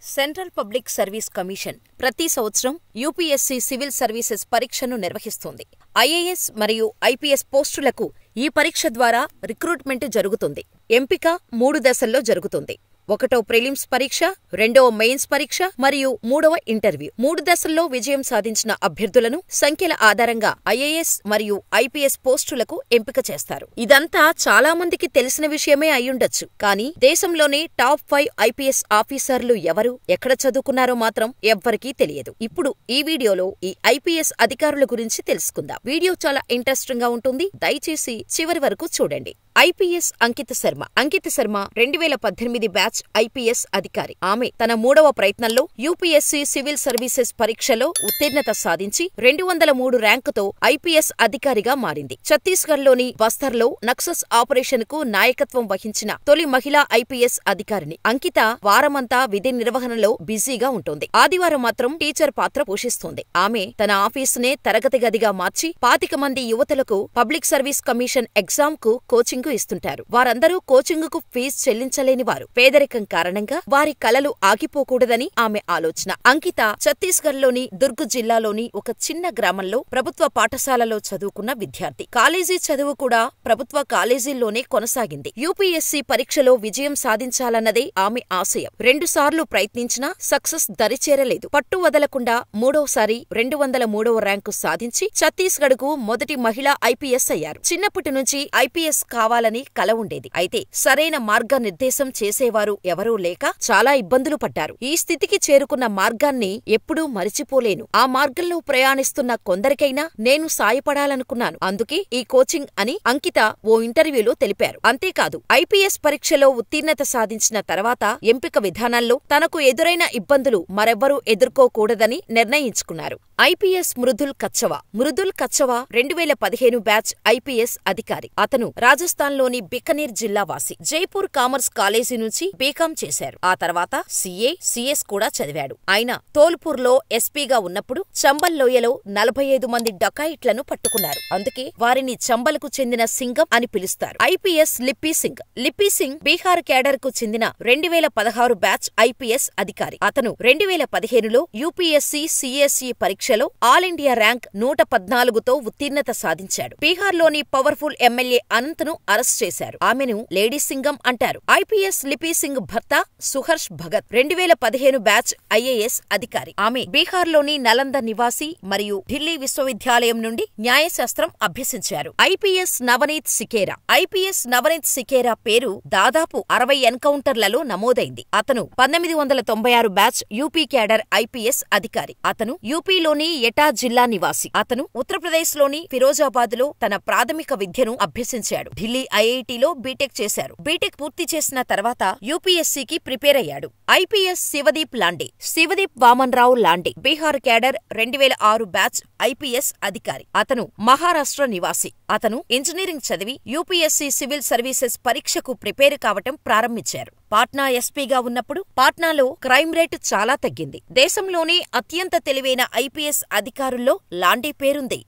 Central public service commission ప్రతి సంవత్సరం UPSC civil services పరీక్షను నిర్వహిస్తుంది. ఐఏఎస్ మరియు ఐపీఎస్ పోస్టులకు ఈ పరీక్ష ద్వారా రిక్రూట్మెంట్ జరుగుతుంది. ఎంపిక 3 దశల్లో జరుగుతుంది. 1వ ప్రిలిమ్స్ పరీక్ష, 2వ మెయిన్స్ పరీక్ష మరియు 3వ ఇంటర్వ్యూ. 3 దశల్లో విజయం సాధించిన అభ్యర్థులను సంఖ్యల ఆధారంగా ఐఏఎస్ మరియు ఐపీఎస్ పోస్టులకు ఎంపిక చేస్తారు. ఇదంతా చాలా మందికి తెలిసిన విషయమే అయ్యుండొచ్చు. కానీ దేశంలోనే టాప్ 5 ఐపీఎస్ ఆఫీసర్లు ఎవరు, ఎక్కడ చదువుకున్నారో మాత్రం ఎవ్వరికీ తెలియదు. ఇప్పుడు ఈ వీడియోలో ఈ ఐపీఎస్ అధికారుల గురించి తెలుసుకుందాం. వీడియో చాలా ఇంట్రెస్టింగ్ గా ఉంటుంది. దయచేసి చివరి వరకు చూడండి. ఐపీఎస్ అంకిత శర్మ. అంకిత శర్మ 2018 బ్యాచ్ ఐపీఎస్ అధికారి. ఆమె తన 3వ ప్రయత్నంలో యూపీఎస్సీ సివిల్ సర్వీసెస్ పరీక్షలో ఉత్తీర్ణత సాధించి 203 ర్యాంకుతో ఐపీఎస్ అధికారిగా మారింది. ఛత్తీస్గఢ్లోని బస్తర్లో నక్సస్ ఆపరేషన్ కు నాయకత్వం వహించిన తొలి మహిళా ఐపీఎస్ అధికారిని. అంకిత వారమంతా విధి నిర్వహణలో బిజీగా ఉంటుంది. ఆదివారం మాత్రం టీచర్ పాత్ర పోషిస్తుంది. ఆమె తన ఆఫీసునే తరగతి గదిగా మార్చి 25 మంది యువతులకు పబ్లిక్ సర్వీస్ కమిషన్ ఎగ్జామ్ కు కోచింగ్ ఇస్తుంటారు. వారందరూ కోచింగ్ కు ఫీజు చెల్లించలేని వారు. పేదరికం కారణంగా వారి కలలు ఆగిపోకూడదని ఆమె ఆలోచన. అంకిత ఛత్తీస్గఢ్లోని దుర్గ్ జిల్లాలోని ఒక చిన్న గ్రామంలో ప్రభుత్వ పాఠశాలలో చదువుకున్న విద్యార్థి. కాలేజీ చదువు కూడా ప్రభుత్వ కాలేజీల్లోనే కొనసాగింది. యూపీఎస్సీ పరీక్షలో విజయం సాధించాలన్నదే ఆమె ఆశయం. 2 సార్లు ప్రయత్నించినా సక్సెస్ దరిచేరలేదు. పట్టు వదలకుండా 3వసారి 203వ ర్యాంకు సాధించి ఛత్తీస్గఢ్ కు మొదటి మహిళా ఐపీఎస్ అయ్యారు. చిన్నప్పటి నుంచి ఐపీఎస్ కావాలని కల ఉండేది. అయితే సరైన మార్గనిర్దేశం చేసేవారు ఎవరూ లేక చాలా ఇబ్బందులు పడ్డారు. ఈ స్థితికి చేరుకున్న మార్గాన్ని ఎప్పుడూ మరిచిపోలేను. ఆ మార్గంలో ప్రయాణిస్తున్న కొందరికైనా నేను సాయపడాలనుకున్నాను. అందుకే ఈ కోచింగ్ అని అంకిత ఓ ఇంటర్వ్యూలో తెలిపారు. అంతేకాదు, ఐపీఎస్ పరీక్షలో ఉత్తీర్ణత సాధించిన తర్వాత ఎంపిక విధానంలో తనకు ఎదురైన ఇబ్బందులు మరెవ్వరూ ఎదుర్కోకూడదని నిర్ణయించుకున్నారు. IPS Mridul Kachhawa. Mridul Kachhawa 2015 batch IPS అధికారి. అతను రాజస్థాన్లోని బికనీర్ జిల్లా వాసి. జైపూర్ కామర్స్ కాలేజీ నుంచి బీకాం చేశారు. ఆ తర్వాత సిఎస్ కూడా చదివాడు. ఆయన ధోల్పూర్లో ఎస్పీగా ఉన్నప్పుడు చంబల్ లోయలో 45 మంది డకాయిట్లను పట్టుకున్నారు. అందుకే వారిని చంబల్కు చెందిన సింగం అని పిలుస్తారు. ఐపీఎస్ లిప్పీ సింగ్. లిప్పీ సింగ్ బీహార్ కేడర్ కు చెందిన 2016 బ్యాచ్ ఐపీఎస్ అధికారి. అతను 2015లో యూపీఎస్సీ సిఎస్ఈ పరీక్షలో ఆల్ ఇండియా ర్యాంక్ 114తో ఉత్తీర్ణత సాధించాడు. బీహార్లోని పవర్ఫుల్ ఎమ్మెల్యే అనంత్ను అరెస్ట్ చేశారు. ఆమెను లేడీ సింగం అంటారు. ఐపీఎస్ లిపి సింగ్ భర్త సుహర్ష్ భగత్ 2015 బ్యాచ్ ఐఏఎస్ అధికారి. ఆమె బీహార్లోని నలంద నివాసి మరియు ఢిల్లీ విశ్వవిద్యాలయం నుండి న్యాయశాస్త్రం అభ్యసించారు. ఐపీఎస్ నవనీత్ సికేరా. ఐపీఎస్ నవనీత్ సికేరా పేరు దాదాపు 60 ఎన్కౌంటర్లలో నమోదైంది. అతను 1996 బ్యాచ్ యూపీ క్యాడర్ ఐపీఎస్ అధికారి. అతను యూపీలోని ఎటా జిల్లా నివాసి. అతను ఉత్తరప్రదేశ్లోని ఫిరోజాబాద్లో తన ప్రాథమిక విద్యను అభ్యసించాడు. ఢిల్లీ ఐఐటీలో బీటెక్ చేశారు. బీటెక్ పూర్తి చేసిన తర్వాత యూపీఎస్సీకి ప్రిపేర్ అయ్యాడు. IPS Shivdeep లాండే. Shivdeep Vaman Rao లాండే Bihar cadre 2006 batch IPS అధికారి. అతను మహారాష్ట్ర నివాసి. అతను ఇంజనీరింగ్ చదివి యూపీఎస్సీ సివిల్ సర్వీసెస్ పరీక్షకు ప్రిపేర్ కావటం ప్రారంభించారు. పాట్నా ఎస్పీగా ఉన్నప్పుడు పాట్నాలో క్రైమ్ రేటు చాలా తగ్గింది. దేశంలోనే అత్యంత తెలివైన ఐపీఎస్ అధికారుల్లో లాండే పేరుంది.